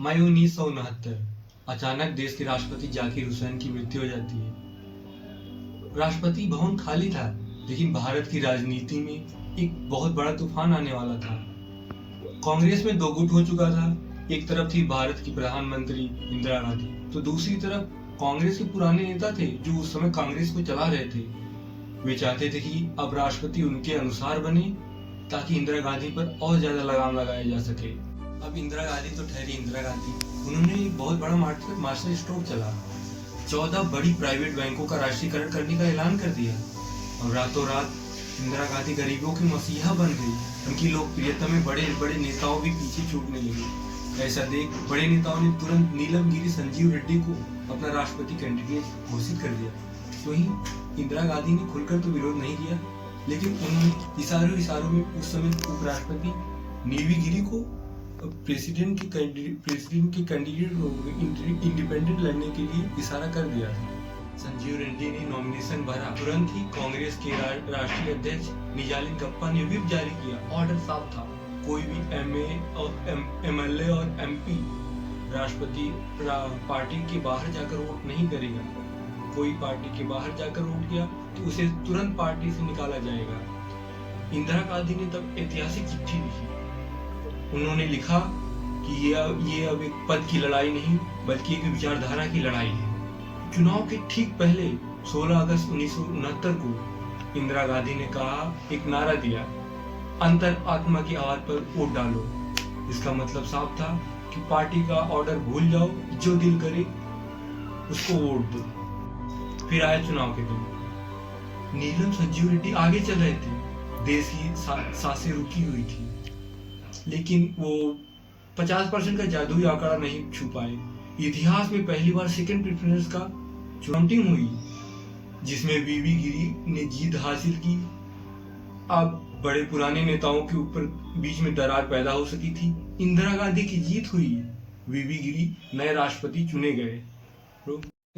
मई 1969 अचानक देश के राष्ट्रपति जाकिर हुसैन की मृत्यु हो जाती है। राष्ट्रपति भवन खाली था, लेकिन भारत की राजनीति में एक बहुत बड़ा तूफान आने वाला था। कांग्रेस में दो गुट हो चुका था। एक तरफ थी भारत की प्रधानमंत्री इंदिरा गांधी, तो दूसरी तरफ कांग्रेस के पुराने नेता थे जो उस समय कांग्रेस को चला रहे थे। वे चाहते थे कि अब राष्ट्रपति उनके अनुसार बने ताकि इंदिरा गांधी पर और ज्यादा लगाम लगाया जा सके। अब इंदिरा गांधी तो ठहरी इंदिरा गांधी, उन्होंने एक बहुत बड़ा मास्टर स्ट्रोक चला। 14 बड़ी प्राइवेट बैंकों का राष्ट्रीयकरण करने का ऐलान कर दिया और रातों रात इंदिरा गांधी गरीबों की मसीहा बन गई। उनकी लोकप्रियता में बड़े बड़े नेताओं भी पीछे छूटने लगे। ऐसा देख बड़े नेताओं ने तुरंत नीलमगिरी संजीव रेड्डी को अपना राष्ट्रपति कैंडिडेट घोषित कर दिया। वहीं इंदिरा गांधी ने खुलकर तो विरोध नहीं किया, लेकिन उन्होंने इशारों में उस समय उपराष्ट्रपति नीलमगिरी को प्रेसिडेंट के कैंडिडेट इंडिपेंडेंट लड़ने के लिए इशारा कर दिया। संजीव रेड्डी ने नॉमिनेशन भरा। तुरंत ही कांग्रेस के राष्ट्रीय अध्यक्ष निजालिन गप्पा ने व्हिप जारी किया। ऑर्डर साफ था, कोई भी एमएलए और एमपी राष्ट्रपति पार्टी के बाहर जाकर वोट नहीं करेगा। कोई पार्टी के बाहर जाकर वोट किया तो उसे तुरंत पार्टी से निकाला जाएगा। इंदिरा गांधी ने तब ऐतिहासिक चिट्ठी लिखी। उन्होंने लिखा कि ये अब एक पद की लड़ाई नहीं बल्कि एक विचारधारा की लड़ाई है। चुनाव के ठीक पहले 16 अगस्त 1969 को इंदिरा गांधी ने एक नारा दिया, अंतर आत्मा की आवाज पर वोट डालो। इसका मतलब साफ था कि पार्टी का ऑर्डर भूल जाओ, जो दिल करे उसको वोट दो। फिर आया चुनाव के दिन। नीलम संजीव रेड्डी आगे चल रहे थे। देश की सांसें रुकी हुई थी, लेकिन वो 50% का जादुई आंकड़ा नहीं छू पाए। इतिहास में पहली बार सेकंड प्रेफरेंस का काउंटिंग हुई, जिसमें वीवी गिरी ने जीत हासिल की। अब बड़े पुराने नेताओं के ऊपर बीच में दरार पैदा हो सकी थी। इंदिरा गांधी की जीत हुई, वीवी गिरी नए राष्ट्रपति चुने गए।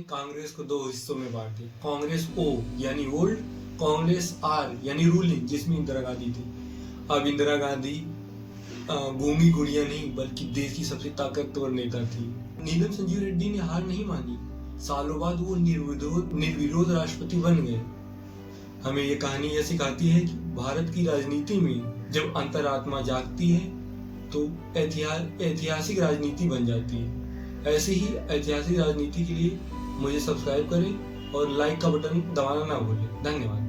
कांग्रेस को दो हिस्सों में बांटे, कांग्रेस ओ यानी ओल्ड, कांग्रेस आर यानी रूलिंग, जिसमें इंदिरा गांधी थी। अब इंदिरा गांधी गूंगी गुड़िया नहीं बल्कि देश की सबसे ताकतवर नेता थी। नीलम संजीव रेड्डी ने हार नहीं मानी। सालों बाद वो निर्विरोध राष्ट्रपति बन गए। हमें ये कहानी यह सिखाती है कि भारत की राजनीति में जब अंतरात्मा जागती है तो ऐतिहासिक राजनीति बन जाती है। ऐसे ही ऐतिहासिक राजनीति के लिए मुझे सब्सक्राइब करें और लाइक का बटन दबाना ना भूलें। धन्यवाद।